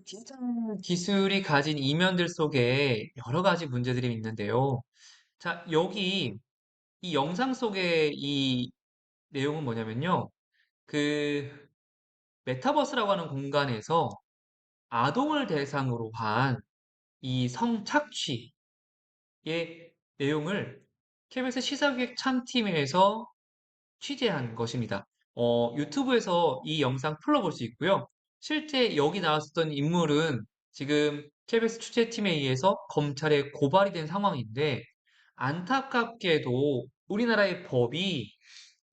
디지털 기술이 가진 이면들 속에 여러 가지 문제들이 있는데요. 자, 여기 이 영상 속의 이 내용은 뭐냐면요. 그 메타버스라고 하는 공간에서 아동을 대상으로 한 이 성착취의 내용을 KBS 시사기획 참팀에서 취재한 것입니다. 유튜브에서 이 영상 풀러볼 수 있고요. 실제 여기 나왔었던 인물은 지금 KBS 취재팀에 의해서 검찰에 고발이 된 상황인데 안타깝게도 우리나라의 법이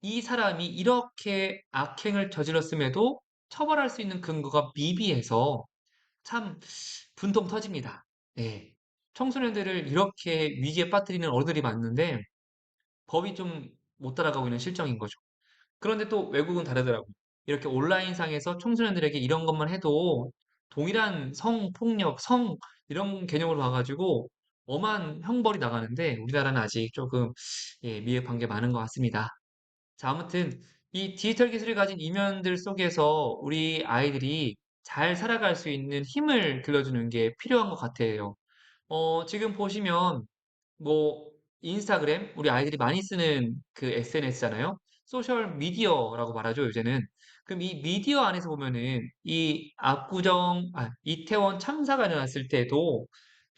이 사람이 이렇게 악행을 저질렀음에도 처벌할 수 있는 근거가 미비해서 참 분통 터집니다. 네. 청소년들을 이렇게 위기에 빠뜨리는 어른들이 많은데 법이 좀 못 따라가고 있는 실정인 거죠. 그런데 또 외국은 다르더라고요. 이렇게 온라인상에서 청소년들에게 이런 것만 해도 동일한 성폭력, 이런 개념으로 봐가지고 엄한 형벌이 나가는데 우리나라는 아직 조금 미흡한 게 많은 것 같습니다. 자, 아무튼 이 디지털 기술이 가진 이면들 속에서 우리 아이들이 잘 살아갈 수 있는 힘을 길러주는 게 필요한 것 같아요. 지금 보시면 뭐 인스타그램 우리 아이들이 많이 쓰는 그 SNS잖아요. 소셜 미디어라고 말하죠, 요새는. 그럼 이 미디어 안에서 보면은 이 이태원 참사가 일어났을 때도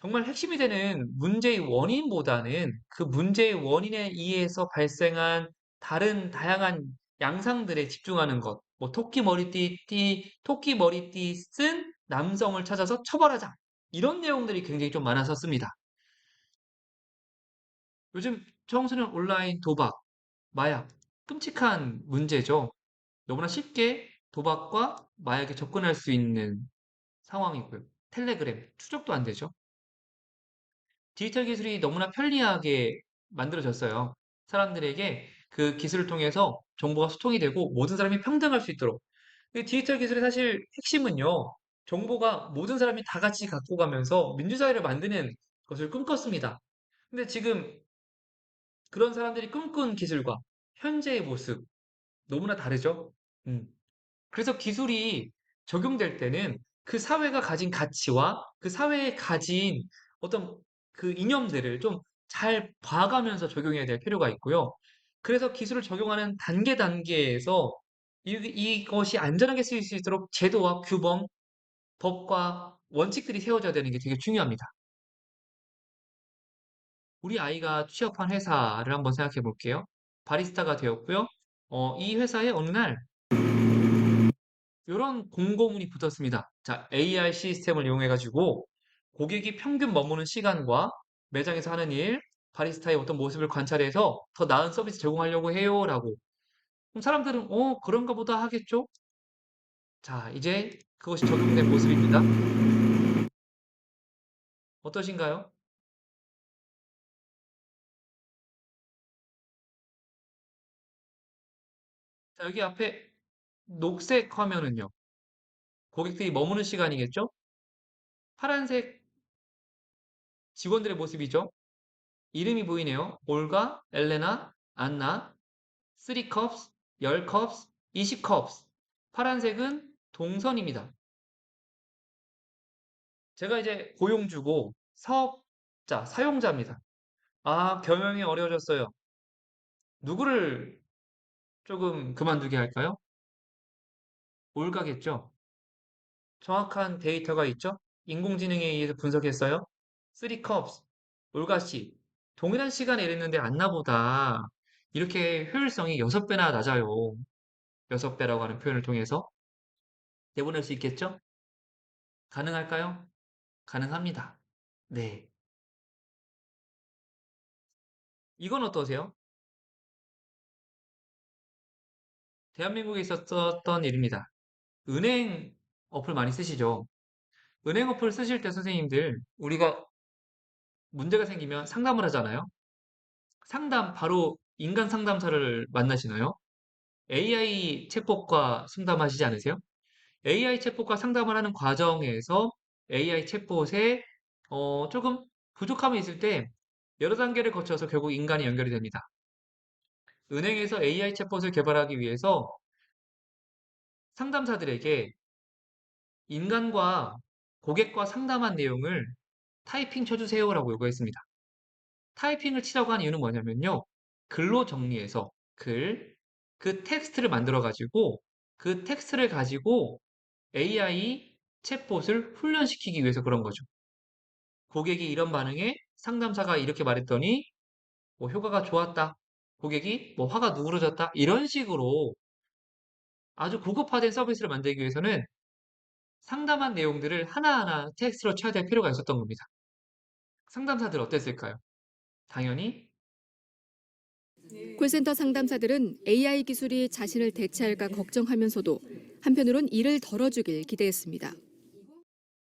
정말 핵심이 되는 문제의 원인보다는 그 문제의 원인에 의해서 발생한 다른 다양한 양상들에 집중하는 것. 뭐 토끼 머리띠 쓴 남성을 찾아서 처벌하자. 이런 내용들이 굉장히 좀 많았었습니다. 요즘 청소년 온라인 도박, 마약, 끔찍한 문제죠. 너무나 쉽게 도박과 마약에 접근할 수 있는 상황이고요. 텔레그램, 추적도 안 되죠. 디지털 기술이 너무나 편리하게 만들어졌어요. 사람들에게 그 기술을 통해서 정보가 소통이 되고 모든 사람이 평등할 수 있도록. 디지털 기술의 사실 핵심은요. 정보가 모든 사람이 다 같이 갖고 가면서 민주사회를 만드는 것을 꿈꿨습니다. 근데 지금 그런 사람들이 꿈꾼 기술과 현재의 모습 너무나 다르죠? 음. 그래서 기술이 적용될 때는 그 사회가 가진 가치와 그 사회에 가진 어떤 그 이념들을 좀 잘 봐가면서 적용해야 될 필요가 있고요. 그래서 기술을 적용하는 단계에서 이것이 안전하게 쓰일 수 있도록 제도와 규범, 법과 원칙들이 세워져야 되는 게 되게 중요합니다. 우리 아이가 취업한 회사를 한번 생각해 볼게요. 바리스타가 되었고요. 이 회사에 어느 날 이런 공고문이 붙었습니다. 자, AI 시스템을 이용해가지고 고객이 평균 머무는 시간과 매장에서 하는 일, 바리스타의 어떤 모습을 관찰해서 더 나은 서비스 제공하려고 해요라고. 그럼 사람들은 그런가 보다 하겠죠? 자, 이제 그것이 적용된 모습입니다. 어떠신가요? 자, 여기 앞에 녹색 화면은요. 고객들이 머무는 시간이겠죠? 파란색 직원들의 모습이죠. 이름이 보이네요. 올가, 엘레나, 안나, 3컵스, 10컵스, 20컵스. 파란색은 동선입니다. 제가 이제 고용주고 사업자, 사용자입니다. 아, 경영이 어려워졌어요. 누구를 조금 그만두게 할까요? 올가겠죠. 정확한 데이터가 있죠. 인공지능에 의해서 분석했어요. 3컵스, 올가씨. 동일한 시간에 일했는데 안나보다 이렇게 효율성이 6배나 낮아요. 6배라고 하는 표현을 통해서 내보낼 수 있겠죠? 가능할까요? 가능합니다. 네. 이건 어떠세요? 대한민국에 있었던 일입니다. 은행 어플 많이 쓰시죠? 은행 어플 쓰실 때 선생님들, 우리가 문제가 생기면 상담을 하잖아요? 상담, 바로 인간 상담사를 만나시나요? AI 챗봇과 상담하시지 않으세요? AI 챗봇과 상담을 하는 과정에서 AI 챗봇에 조금 부족함이 있을 때 여러 단계를 거쳐서 결국 인간이 연결이 됩니다. 은행에서 AI 챗봇을 개발하기 위해서 상담사들에게 인간과 고객과 상담한 내용을 타이핑 쳐주세요라고 요구했습니다. 타이핑을 치라고 한 이유는 뭐냐면요. 글로 정리해서 그 텍스트를 만들어 가지고 그 텍스트를 가지고 AI 챗봇을 훈련시키기 위해서 그런 거죠. 고객이 이런 반응에 상담사가 이렇게 말했더니 뭐 효과가 좋았다. 고객이 뭐 화가 누그러졌다. 이런 식으로 아주 고급화된 서비스를 만들기 위해서는 상담한 내용들을 하나하나 텍스트로 쳐야 될 필요가 있었던 겁니다. 상담사들 어땠을까요? 당연히 콜센터 상담사들은 AI 기술이 자신을 대체할까 걱정하면서도 한편으론 일을 덜어주길 기대했습니다.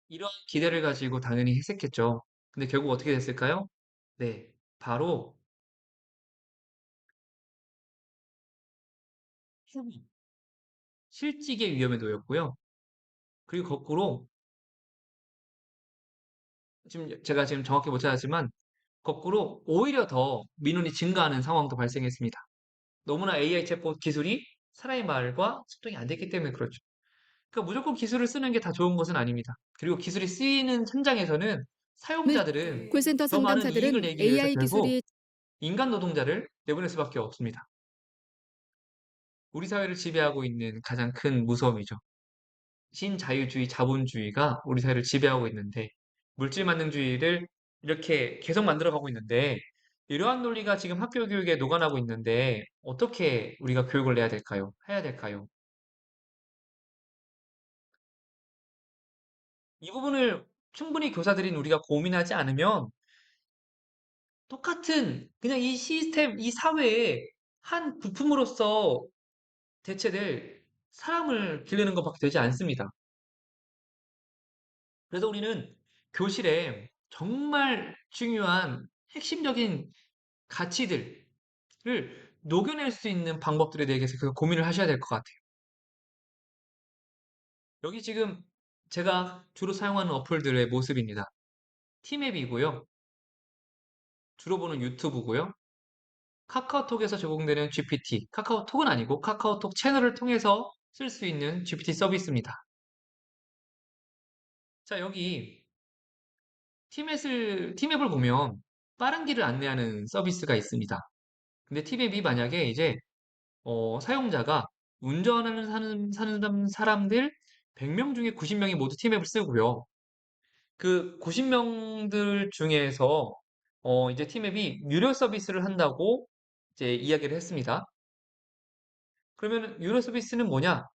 이런 기대를 가지고 당연히 했었겠죠. 근데 결국 어떻게 됐을까요? 네, 바로 실직의 위험에 놓였고요. 그리고 거꾸로 제가 지금 정확히 못 찾았지만 거꾸로 오히려 더 민원이 증가하는 상황도 발생했습니다. 너무나 AI 챗봇 기술이 사람의 말과 소통이 안 됐기 때문에 그렇죠. 그러니까 무조건 기술을 쓰는 게 다 좋은 것은 아닙니다. 그리고 기술이 쓰이는 현장에서는 사용자들은 콜센터 더 많은 이익을 상담사들은 내기 위해서 AI 결국 기술이 인간 노동자를 내보낼 수밖에 없습니다. 우리 사회를 지배하고 있는 가장 큰 무서움이죠. 신자유주의, 자본주의가 우리 사회를 지배하고 있는데 물질만능주의를 이렇게 계속 만들어가고 있는데 이러한 논리가 지금 학교 교육에 녹아나고 있는데 어떻게 우리가 교육을 내야 될까요? 해야 될까요? 이 부분을 충분히 교사들인 우리가 고민하지 않으면 똑같은 그냥 이 시스템, 이 사회의 한 부품으로서 대체될 사람을 기르는 것밖에 되지 않습니다. 그래서 우리는 교실에 정말 중요한 핵심적인 가치들을 녹여낼 수 있는 방법들에 대해서 그 고민을 하셔야 될 것 같아요. 여기 지금 제가 주로 사용하는 어플들의 모습입니다. 티맵이고요. 주로 보는 유튜브고요. 카카오톡에서 제공되는 GPT, 카카오톡은 아니고 카카오톡 채널을 통해서 쓸 수 있는 GPT 서비스입니다. 자, 여기 티맵을 보면 빠른 길을 안내하는 서비스가 있습니다. 근데 티맵이 만약에 이제 사용자가 운전하는 사는 사람들 100명 중에 90명이 모두 티맵을 쓰고요. 그 90명들 중에서 이제 티맵이 유료 서비스를 한다고 이제 이야기를 했습니다. 그러면 유료 서비스는 뭐냐?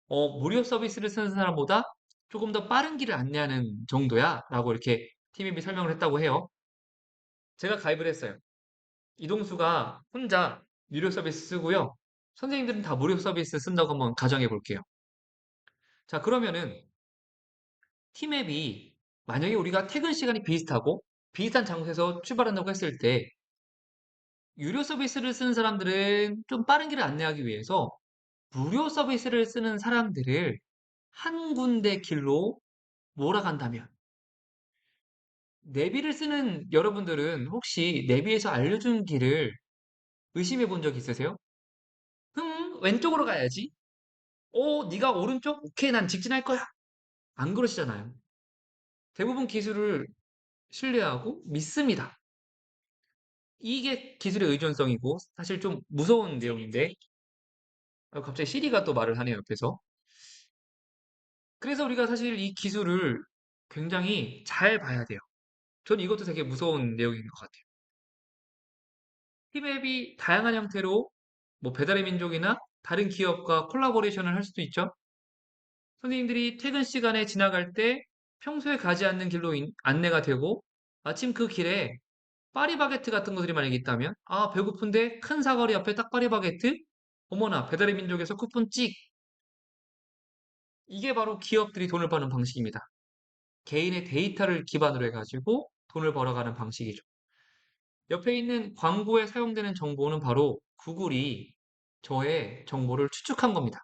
무료 서비스를 쓰는 사람보다 조금 더 빠른 길을 안내하는 정도야 라고 이렇게 티맵이 설명을 했다고 해요. 제가 가입을 했어요. 이동수가 혼자 유료 서비스 쓰고요. 선생님들은 다 무료 서비스 쓴다고 한번 가정해 볼게요. 자, 그러면은 티맵이 만약에 우리가 퇴근 시간이 비슷하고 비슷한 장소에서 출발한다고 했을 때 유료 서비스를 쓰는 사람들은 좀 빠른 길을 안내하기 위해서 무료 서비스를 쓰는 사람들을 한 군데 길로 몰아간다면 내비를 쓰는 여러분들은 혹시 내비에서 알려준 길을 의심해 본 적 있으세요? 왼쪽으로 가야지. 네가 오른쪽? 오케이, 난 직진할 거야. 안 그러시잖아요. 대부분 기술을 신뢰하고 믿습니다. 이게 기술의 의존성이고 사실 좀 무서운 내용인데 갑자기 시리가 또 말을 하네요, 옆에서. 그래서 우리가 사실 이 기술을 굉장히 잘 봐야 돼요. 저는 이것도 되게 무서운 내용인 것 같아요. 티맵이 다양한 형태로 뭐 배달의 민족이나 다른 기업과 콜라보레이션을 할 수도 있죠. 선생님들이 퇴근 시간에 지나갈 때 평소에 가지 않는 길로 안내가 되고 마침 그 길에 파리바게트 같은 것들이 만약에 있다면 배고픈데 큰 사거리 앞에 딱 파리바게트? 어머나 배달의 민족에서 쿠폰 찍! 이게 바로 기업들이 돈을 버는 방식입니다. 개인의 데이터를 기반으로 해가지고 돈을 벌어가는 방식이죠. 옆에 있는 광고에 사용되는 정보는 바로 구글이 저의 정보를 추측한 겁니다.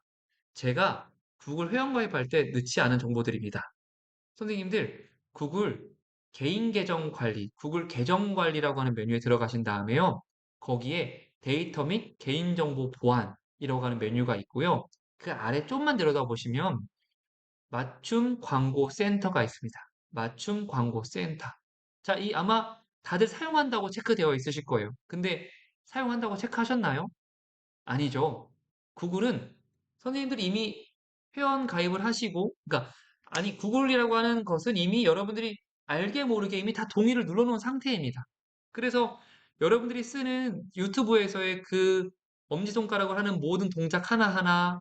제가 구글 회원가입할 때 넣지 않은 정보들입니다. 선생님들, 구글 개인 계정 관리, 구글 계정 관리라고 하는 메뉴에 들어가신 다음에요. 거기에 데이터 및 개인정보 보안이라고 하는 메뉴가 있고요. 그 아래 좀만 내려다 보시면 맞춤 광고 센터가 있습니다. 맞춤 광고 센터. 자, 이 아마 다들 사용한다고 체크되어 있으실 거예요. 근데 사용한다고 체크하셨나요? 아니죠. 구글은 선생님들이 이미 회원 가입을 하시고, 그러니까, 아니, 구글이라고 하는 것은 이미 여러분들이 알게 모르게 이미 다 동의를 눌러놓은 상태입니다. 그래서 여러분들이 쓰는 유튜브에서의 그 엄지손가락을 하는 모든 동작 하나하나,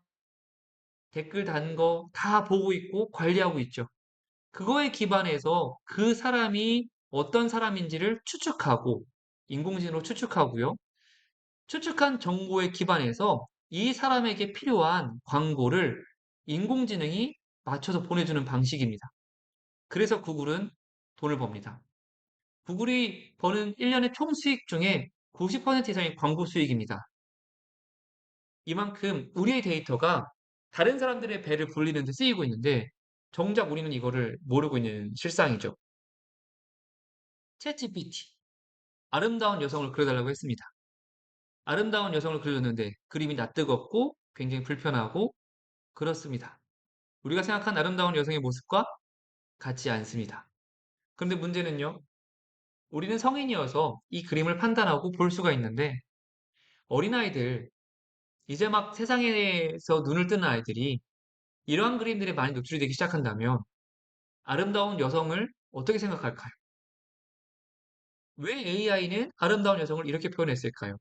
댓글 단 거 다 보고 있고 관리하고 있죠. 그거에 기반해서 그 사람이 어떤 사람인지를 추측하고, 인공지능으로 추측하고요. 추측한 정보에 기반해서 이 사람에게 필요한 광고를 인공지능이 맞춰서 보내주는 방식입니다. 그래서 구글은 돈을 법니다. 구글이 버는 1년의 총 수익 중에 90% 이상이 광고 수익입니다. 이만큼 우리의 데이터가 다른 사람들의 배를 불리는 데 쓰이고 있는데 정작 우리는 이거를 모르고 있는 실상이죠. 챗GPT. 아름다운 여성을 그려달라고 했습니다. 아름다운 여성을 그려줬는데 그림이 낯뜨겁고 굉장히 불편하고 그렇습니다. 우리가 생각한 아름다운 여성의 모습과 같지 않습니다. 그런데 문제는요, 우리는 성인이어서 이 그림을 판단하고 볼 수가 있는데, 어린아이들, 이제 막 세상에서 눈을 뜨는 아이들이 이러한 그림들에 많이 노출이 되기 시작한다면, 아름다운 여성을 어떻게 생각할까요? 왜 AI는 아름다운 여성을 이렇게 표현했을까요?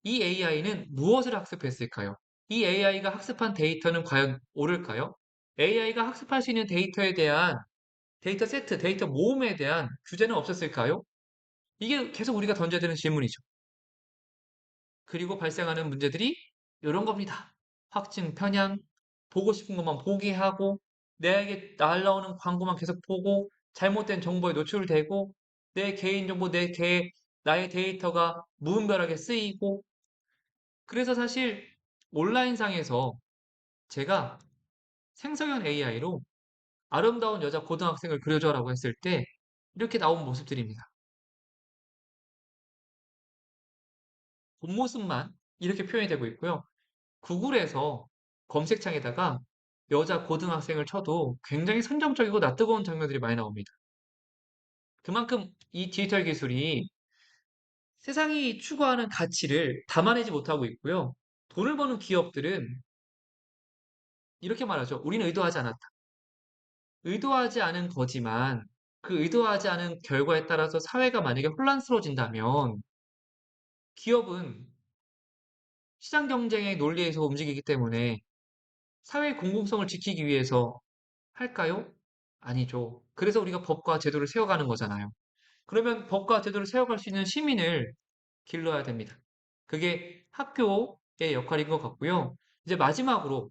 이 AI는 무엇을 학습했을까요? 이 AI가 학습한 데이터는 과연 옳을까요? AI가 학습할 수 있는 데이터에 대한 데이터 세트, 데이터 모음에 대한 규제는 없었을까요? 이게 계속 우리가 던져야 되는 질문이죠. 그리고 발생하는 문제들이 이런 겁니다. 확증, 편향, 보고 싶은 것만 보게 하고, 내게 날라오는 광고만 계속 보고, 잘못된 정보에 노출되고, 내 개인정보, 나의 데이터가 무분별하게 쓰이고, 그래서 사실 온라인상에서 제가 생성형 AI로 아름다운 여자 고등학생을 그려줘라고 했을 때, 이렇게 나온 모습들입니다. 본모습만 이렇게 표현이 되고 있고요. 구글에서 검색창에다가 여자 고등학생을 쳐도 굉장히 선정적이고 낯뜨거운 장면들이 많이 나옵니다. 그만큼 이 디지털 기술이 세상이 추구하는 가치를 담아내지 못하고 있고요. 돈을 버는 기업들은 이렇게 말하죠. 우리는 의도하지 않았다. 의도하지 않은 거지만 그 의도하지 않은 결과에 따라서 사회가 만약에 혼란스러워진다면 기업은 시장 경쟁의 논리에서 움직이기 때문에 사회 공공성을 지키기 위해서 할까요? 아니죠. 그래서 우리가 법과 제도를 세워가는 거잖아요. 그러면 법과 제도를 세워갈 수 있는 시민을 길러야 됩니다. 그게 학교의 역할인 것 같고요. 이제 마지막으로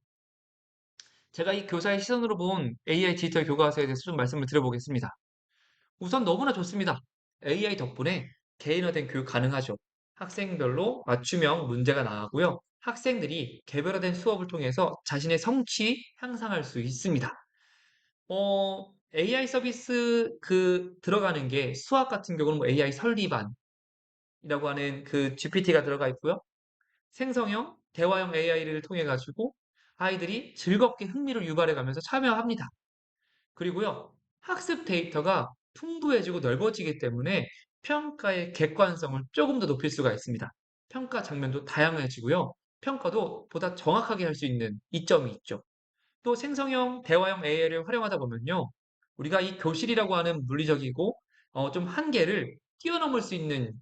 제가 이 교사의 시선으로 본 AI 디지털 교과서에 대해서 좀 말씀을 드려보겠습니다. 우선 너무나 좋습니다. AI 덕분에 개인화된 교육 가능하죠. 학생별로 맞춤형 문제가 나가고요. 학생들이 개별화된 수업을 통해서 자신의 성취 향상할 수 있습니다. AI 서비스 들어가는 게 수학 같은 경우는 뭐 AI 설리반이라고 하는 그 GPT가 들어가 있고요. 생성형, 대화형 AI를 통해 가지고 아이들이 즐겁게 흥미를 유발해 가면서 참여합니다. 그리고요, 학습 데이터가 풍부해지고 넓어지기 때문에 평가의 객관성을 조금 더 높일 수가 있습니다. 평가 장면도 다양해지고요. 평가도 보다 정확하게 할 수 있는 이점이 있죠. 또 생성형, 대화형 AI를 활용하다 보면요. 우리가 이 교실이라고 하는 물리적이고 좀 한계를 뛰어넘을 수 있는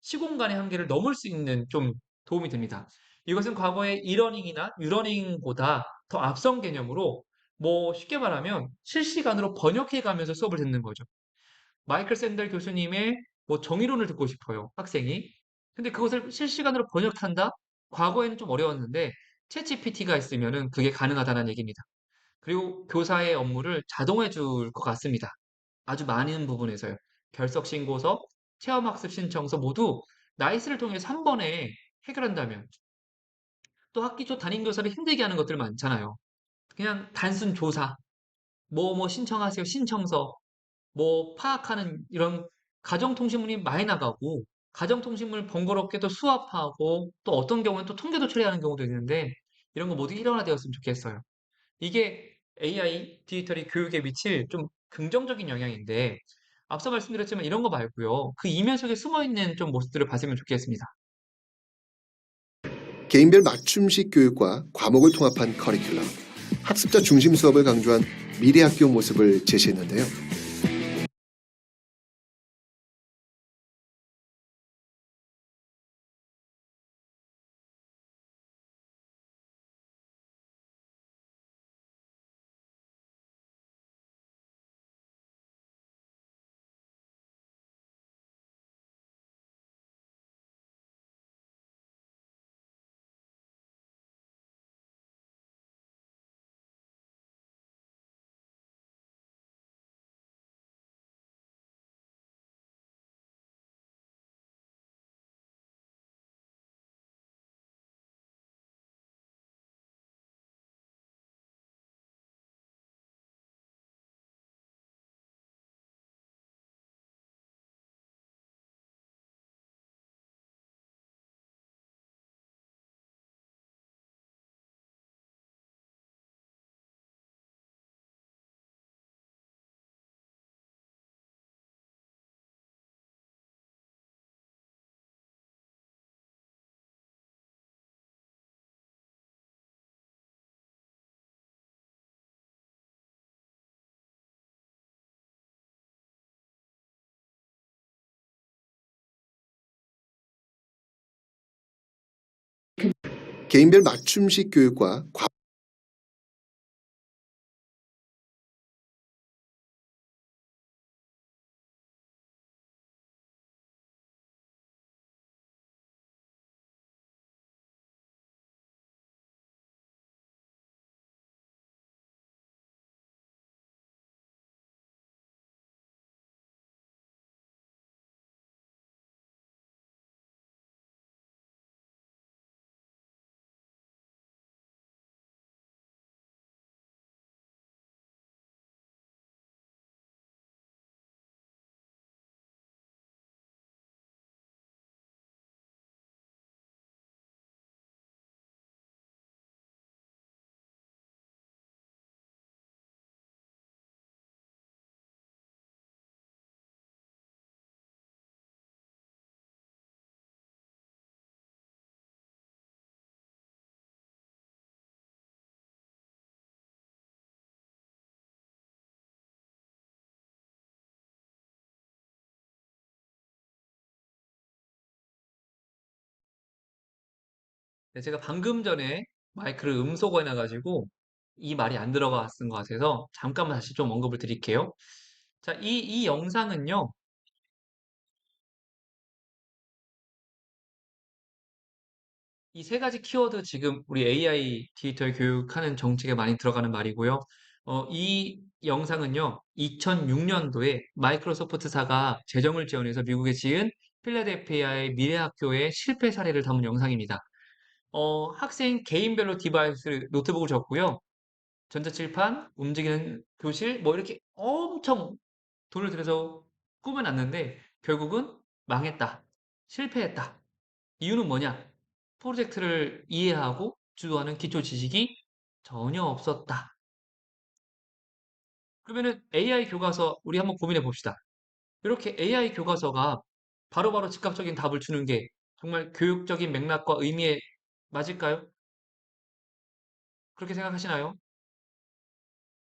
시공간의 한계를 넘을 수 있는 좀 도움이 됩니다. 이것은 과거의 이러닝이나 유러닝보다 더 앞선 개념으로 뭐 쉽게 말하면 실시간으로 번역해 가면서 수업을 듣는 거죠. 마이클 샌델 교수님의 뭐 정의론을 듣고 싶어요, 학생이. 근데 그것을 실시간으로 번역한다? 과거에는 좀 어려웠는데 챗GPT가 있으면은 그게 가능하다는 얘기입니다. 그리고 교사의 업무를 자동해 줄 것 같습니다. 아주 많은 부분에서요. 결석 신고서, 체험학습 신청서 모두 나이스를 통해서 한 번에 해결한다면 또 학기 초 담임 교사를 힘들게 하는 것들 많잖아요. 그냥 단순 조사, 뭐 신청하세요 신청서, 뭐 파악하는 이런 가정통신문이 많이 나가고 가정통신문을 번거롭게 또 수합하고 또 어떤 경우는 또 통계도 처리하는 경우도 있는데 이런 거 모두 일원화되었으면 좋겠어요. 이게 AI 디지털이 교육에 미칠 좀 긍정적인 영향인데, 앞서 말씀드렸지만 이런 거 말고요. 그 이면 속에 숨어 있는 좀 모습들을 봤으면 좋겠습니다. 개인별 맞춤식 교육과 과목을 통합한 커리큘럼, 학습자 중심 수업을 강조한 미래학교 모습을 제시했는데요. 개인별 맞춤식 교육과 네, 제가 방금 전에 마이크를 음소거 해놔가지고 이 말이 안 들어갔은 것 같아서 잠깐만 다시 좀 언급을 드릴게요. 자, 이 영상은요. 이 세 가지 키워드 지금 우리 AI 디지털 교육하는 정책에 많이 들어가는 말이고요. 이 영상은요, 2006년도에 마이크로소프트사가 재정을 지원해서 미국에 지은 필라델피아의 미래학교의 실패 사례를 담은 영상입니다. 학생 개인별로 디바이스, 노트북을 줬고요. 전자칠판, 움직이는 교실, 뭐 이렇게 엄청 돈을 들여서 꾸며놨는데 결국은 망했다. 실패했다. 이유는 뭐냐? 프로젝트를 이해하고 주도하는 기초 지식이 전혀 없었다. 그러면은 AI 교과서 우리 한번 고민해 봅시다. 이렇게 AI 교과서가 바로바로 즉각적인 답을 주는 게 정말 교육적인 맥락과 의미에 맞을까요? 그렇게 생각하시나요?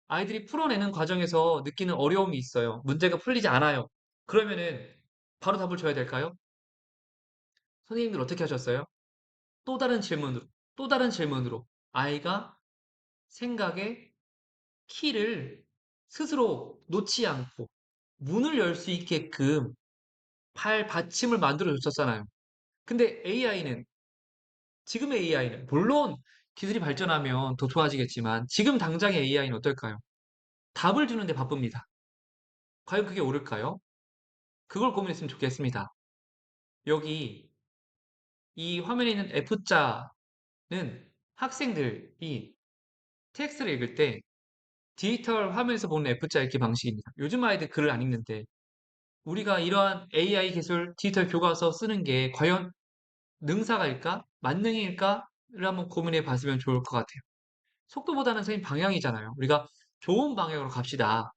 아이들이 풀어내는 과정에서 느끼는 어려움이 있어요. 문제가 풀리지 않아요. 그러면은 바로 답을 줘야 될까요? 선생님들 어떻게 하셨어요? 또 다른 질문으로, 또 다른 질문으로 아이가 생각에 키를 스스로 놓지 않고 문을 열 수 있게끔 팔 받침을 만들어 줬었잖아요. 근데 AI는, 지금의 AI는, 물론 기술이 발전하면 더 좋아지겠지만 지금 당장의 AI는 어떨까요? 답을 주는데 바쁩니다. 과연 그게 옳을까요? 그걸 고민했으면 좋겠습니다. 여기 이 화면에 있는 F자는 학생들이 텍스트를 읽을 때 디지털 화면에서 보는 F자 읽기 방식입니다. 요즘 아이들 글을 안 읽는데 우리가 이러한 AI 기술 디지털 교과서 쓰는 게 과연 능사일까? 만능일까?를 한번 고민해 봤으면 좋을 것 같아요. 속도보다는 선생님 방향이잖아요. 우리가 좋은 방향으로 갑시다.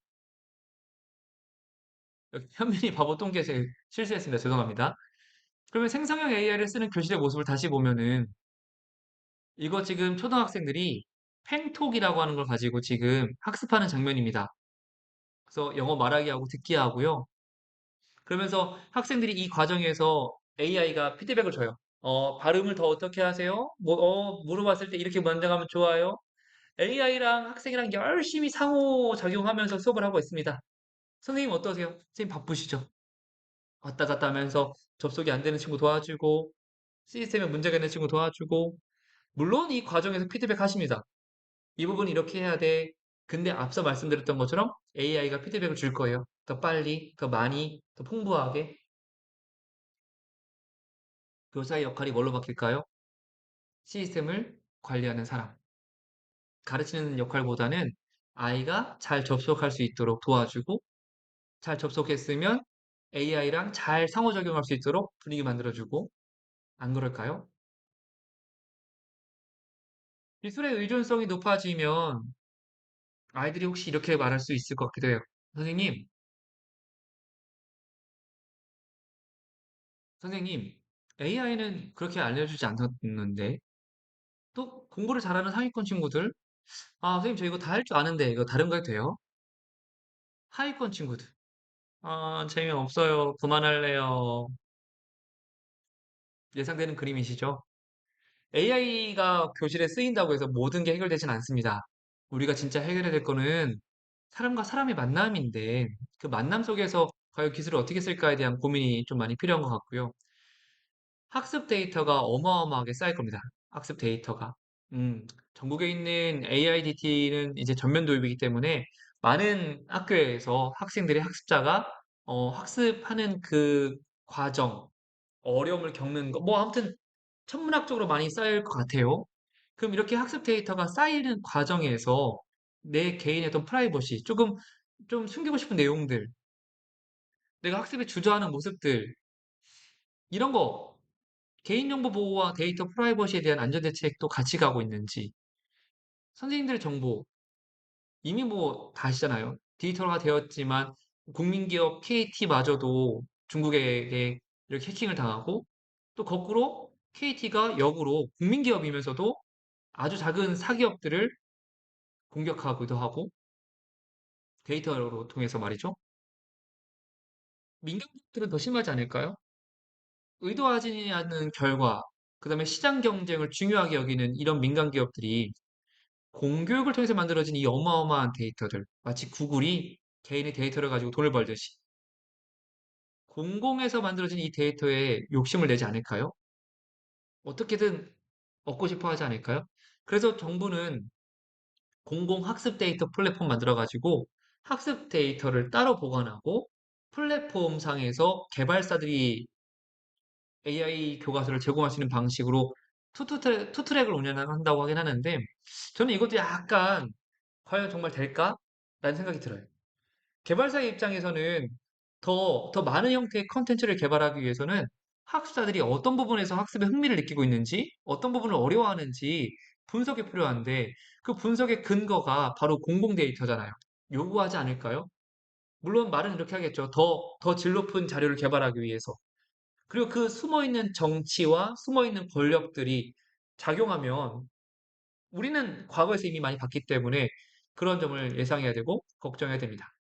여기 현민이 바보 똥개새 실수했습니다. 죄송합니다. 그러면 생성형 AI를 쓰는 교실의 모습을 다시 보면은 이거 지금 초등학생들이 팽톡이라고 하는 걸 가지고 지금 학습하는 장면입니다. 그래서 영어 말하기 하고 듣기 하고요. 그러면서 학생들이 이 과정에서 AI가 피드백을 줘요. 발음을 더 어떻게 하세요? 물어봤을 때 이렇게 먼저 가면 좋아요. AI랑 학생이랑 열심히 상호작용하면서 수업을 하고 있습니다. 선생님 어떠세요? 선생님 바쁘시죠? 왔다 갔다 하면서 접속이 안 되는 친구 도와주고, 시스템에 문제가 있는 친구 도와주고, 물론 이 과정에서 피드백 하십니다. 이 부분 이렇게 해야 돼. 근데 앞서 말씀드렸던 것처럼 AI가 피드백을 줄 거예요. 더 빨리, 더 많이, 더 풍부하게. 교사의 역할이 뭘로 바뀔까요? 시스템을 관리하는 사람. 가르치는 역할보다는 아이가 잘 접속할 수 있도록 도와주고, 잘 접속했으면 AI랑 잘 상호작용할 수 있도록 분위기 만들어주고, 안 그럴까요? 기술의 의존성이 높아지면 아이들이 혹시 이렇게 말할 수 있을 것 같기도 해요. 선생님, 선생님, AI는 그렇게 알려주지 않았는데, 또 공부를 잘하는 상위권 친구들, 선생님, 저 이거 다 할 줄 아는데, 이거 다른 거 해도 돼요? 하위권 친구들, 재미없어요. 그만할래요. 예상되는 그림이시죠? AI가 교실에 쓰인다고 해서 모든 게 해결되진 않습니다. 우리가 진짜 해결해야 될 거는 사람과 사람의 만남인데, 그 만남 속에서 과연 기술을 어떻게 쓸까에 대한 고민이 좀 많이 필요한 것 같고요. 학습 데이터가 어마어마하게 쌓일 겁니다. 학습 데이터가. 전국에 있는 AIDT는 이제 전면 도입이기 때문에 많은 학교에서 학생들의 학습자가 학습하는 그 과정, 어려움을 겪는 거, 뭐 아무튼 천문학적으로 많이 쌓일 것 같아요. 그럼 이렇게 학습 데이터가 쌓이는 과정에서 내 개인의 어떤 프라이버시, 조금 좀 숨기고 싶은 내용들, 내가 학습에 주저하는 모습들, 이런 거 개인정보 보호와 데이터 프라이버시에 대한 안전대책도 같이 가고 있는지, 선생님들의 정보, 이미 뭐 다 아시잖아요. 디지털화 되었지만 국민기업 KT마저도 중국에게 이렇게 해킹을 당하고, 또 거꾸로 KT가 역으로 국민기업이면서도 아주 작은 사기업들을 공격하기도 하고, 데이터로 통해서 말이죠. 민간기업들은 더 심하지 않을까요? 의도하지 않은 결과, 그 다음에 시장 경쟁을 중요하게 여기는 이런 민간기업들이 공교육을 통해서 만들어진 이 어마어마한 데이터들, 마치 구글이 개인의 데이터를 가지고 돈을 벌듯이 공공에서 만들어진 이 데이터에 욕심을 내지 않을까요? 어떻게든 얻고 싶어 하지 않을까요? 그래서 정부는 공공학습 데이터 플랫폼 만들어가지고 학습 데이터를 따로 보관하고 플랫폼 상에서 개발사들이 AI 교과서를 제공할 수 있는 방식으로 투트랙을 운영한다고 하긴 하는데 저는 이것도 약간 과연 정말 될까? 라는 생각이 들어요. 개발사의 입장에서는 더 많은 형태의 컨텐츠를 개발하기 위해서는 학습자들이 어떤 부분에서 학습에 흥미를 느끼고 있는지, 어떤 부분을 어려워하는지 분석이 필요한데 그 분석의 근거가 바로 공공 데이터잖아요. 요구하지 않을까요? 물론 말은 이렇게 하겠죠. 더 질 높은 자료를 개발하기 위해서. 그리고 그 숨어있는 정치와 숨어있는 권력들이 작용하면 우리는 과거에서 이미 많이 봤기 때문에 그런 점을 예상해야 되고 걱정해야 됩니다.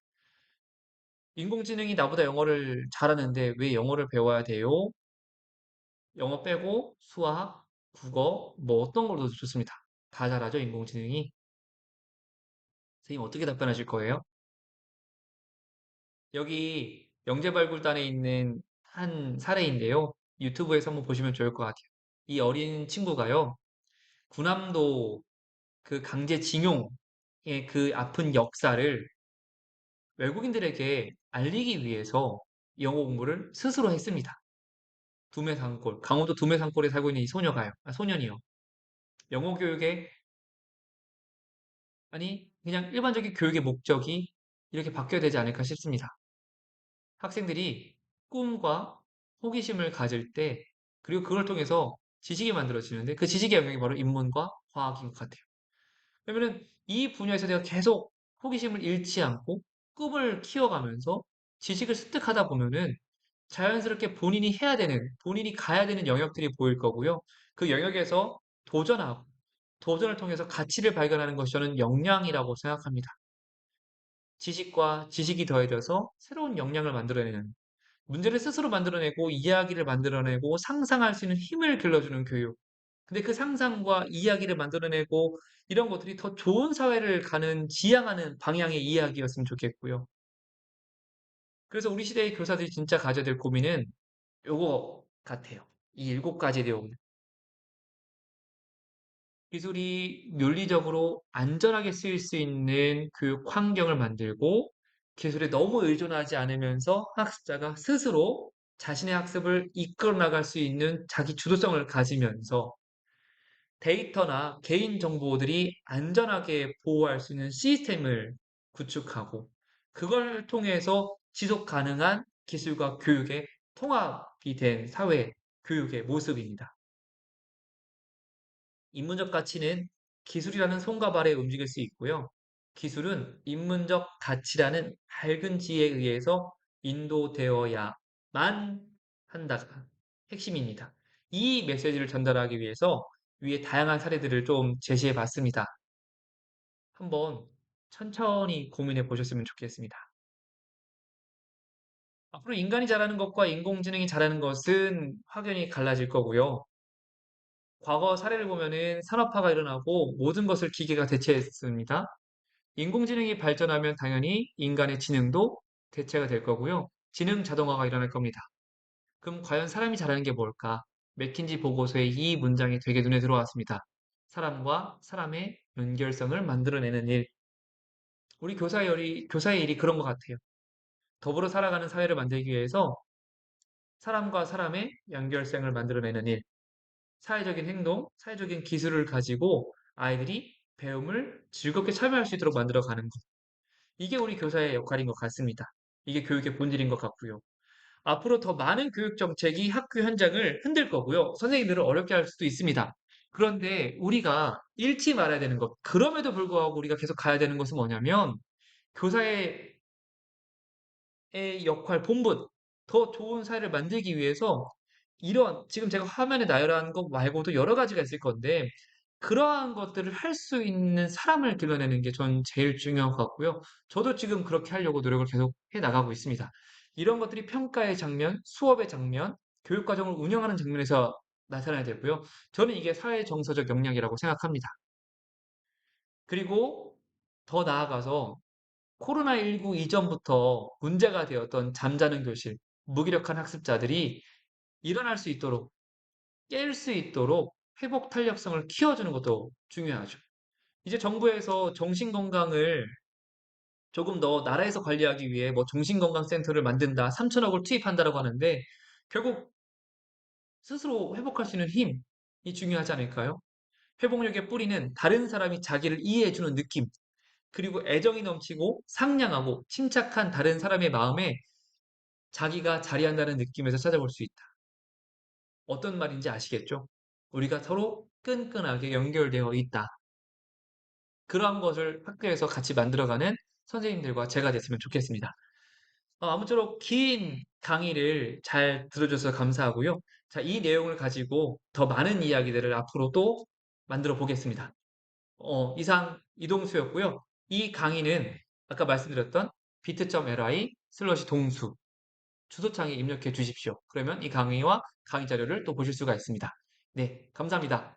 인공지능이 나보다 영어를 잘하는데 왜 영어를 배워야 돼요? 영어 빼고 수학, 국어, 뭐 어떤 걸로 좋습니다. 다 잘하죠, 인공지능이. 선생님 어떻게 답변하실 거예요? 여기 영재발굴단에 있는 한 사례인데요. 유튜브에서 한번 보시면 좋을 것 같아요. 이 어린 친구가요, 군함도 그 강제징용의 그 아픈 역사를 외국인들에게 알리기 위해서 영어 공부를 스스로 했습니다. 두메산골, 강원도 두메산골에 살고 있는 이 소녀가요. 소년이요. 영어 교육의, 아니, 그냥 일반적인 교육의 목적이 이렇게 바뀌어야 되지 않을까 싶습니다. 학생들이 꿈과 호기심을 가질 때, 그리고 그걸 통해서 지식이 만들어지는데, 그 지식의 영역이 바로 인문과 과학인 것 같아요. 그러면은 이 분야에서 내가 계속 호기심을 잃지 않고 꿈을 키워가면서 지식을 습득하다 보면은 자연스럽게 본인이 해야 되는, 본인이 가야 되는 영역들이 보일 거고요. 그 영역에서 도전하고, 도전을 통해서 가치를 발견하는 것이 저는 역량이라고 생각합니다. 지식과 지식이 더해져서 새로운 역량을 만들어내는, 문제를 스스로 만들어내고 이야기를 만들어내고 상상할 수 있는 힘을 길러주는 교육. 근데 그 상상과 이야기를 만들어내고 이런 것들이 더 좋은 사회를 가는 지향하는 방향의 이야기였으면 좋겠고요. 그래서 우리 시대의 교사들이 진짜 가져야 될 고민은 요거 같아요. 이 7가지 내용. 기술이 윤리적으로 안전하게 쓰일 수 있는 교육 환경을 만들고 기술에 너무 의존하지 않으면서 학습자가 스스로 자신의 학습을 이끌어 나갈 수 있는 자기 주도성을 가지면서 데이터나 개인 정보들이 안전하게 보호할 수 있는 시스템을 구축하고 그걸 통해서 지속 가능한 기술과 교육의 통합이 된 사회 교육의 모습입니다. 인문적 가치는 기술이라는 손과 발에 움직일 수 있고요. 기술은 인문적 가치라는 밝은 지혜에 의해서 인도되어야만 한다가 핵심입니다. 이 메시지를 전달하기 위해서 위에 다양한 사례들을 좀 제시해 봤습니다. 한번 천천히 고민해 보셨으면 좋겠습니다. 앞으로 인간이 잘하는 것과 인공지능이 잘하는 것은 확연히 갈라질 거고요. 과거 사례를 보면은 산업화가 일어나고 모든 것을 기계가 대체했습니다. 인공지능이 발전하면 당연히 인간의 지능도 대체가 될 거고요. 지능 자동화가 일어날 겁니다. 그럼 과연 사람이 잘하는 게 뭘까? 맥킨지 보고서의 이 문장이 되게 눈에 들어왔습니다. 사람과 사람의 연결성을 만들어내는 일. 우리 교사의 일이 그런 것 같아요. 더불어 살아가는 사회를 만들기 위해서 사람과 사람의 연결성을 만들어내는 일. 사회적인 행동, 사회적인 기술을 가지고 아이들이 배움을 즐겁게 참여할 수 있도록 만들어가는 것. 이게 우리 교사의 역할인 것 같습니다. 이게 교육의 본질인 것 같고요. 앞으로 더 많은 교육 정책이 학교 현장을 흔들 거고요. 선생님들을 어렵게 할 수도 있습니다. 그런데 우리가 잃지 말아야 되는 것, 그럼에도 불구하고 우리가 계속 가야 되는 것은 뭐냐면 교사의 역할, 본분, 더 좋은 사회를 만들기 위해서 이런 지금 제가 화면에 나열한 것 말고도 여러 가지가 있을 건데 그러한 것들을 할 수 있는 사람을 길러내는 게 전 제일 중요한 것 같고요. 저도 지금 그렇게 하려고 노력을 계속 해 나가고 있습니다. 이런 것들이 평가의 장면, 수업의 장면, 교육 과정을 운영하는 장면에서 나타나야 되고요. 저는 이게 사회 정서적 역량이라고 생각합니다. 그리고 더 나아가서 코로나19 이전부터 문제가 되었던 잠자는 교실, 무기력한 학습자들이 일어날 수 있도록, 깰 수 있도록 회복 탄력성을 키워주는 것도 중요하죠. 이제 정부에서 정신건강을 조금 더 나라에서 관리하기 위해 뭐 정신건강센터를 만든다, 3천억을 투입한다라고 하는데 결국 스스로 회복할 수 있는 힘이 중요하지 않을까요? 회복력의 뿌리는 다른 사람이 자기를 이해해주는 느낌, 그리고 애정이 넘치고 상냥하고 침착한 다른 사람의 마음에 자기가 자리한다는 느낌에서 찾아볼 수 있다. 어떤 말인지 아시겠죠? 우리가 서로 끈끈하게 연결되어 있다. 그러한 것을 학교에서 같이 만들어가는 선생님들과 제가 됐으면 좋겠습니다. 아무쪼록 긴 강의를 잘 들어줘서 감사하고요. 자, 이 내용을 가지고 더 많은 이야기들을 앞으로 또 만들어 보겠습니다. 이상 이동수였고요. 이 강의는 아까 말씀드렸던 bit.ly/동수 주소창에 입력해 주십시오. 그러면 이 강의와 강의 자료를 또 보실 수가 있습니다. 네, 감사합니다.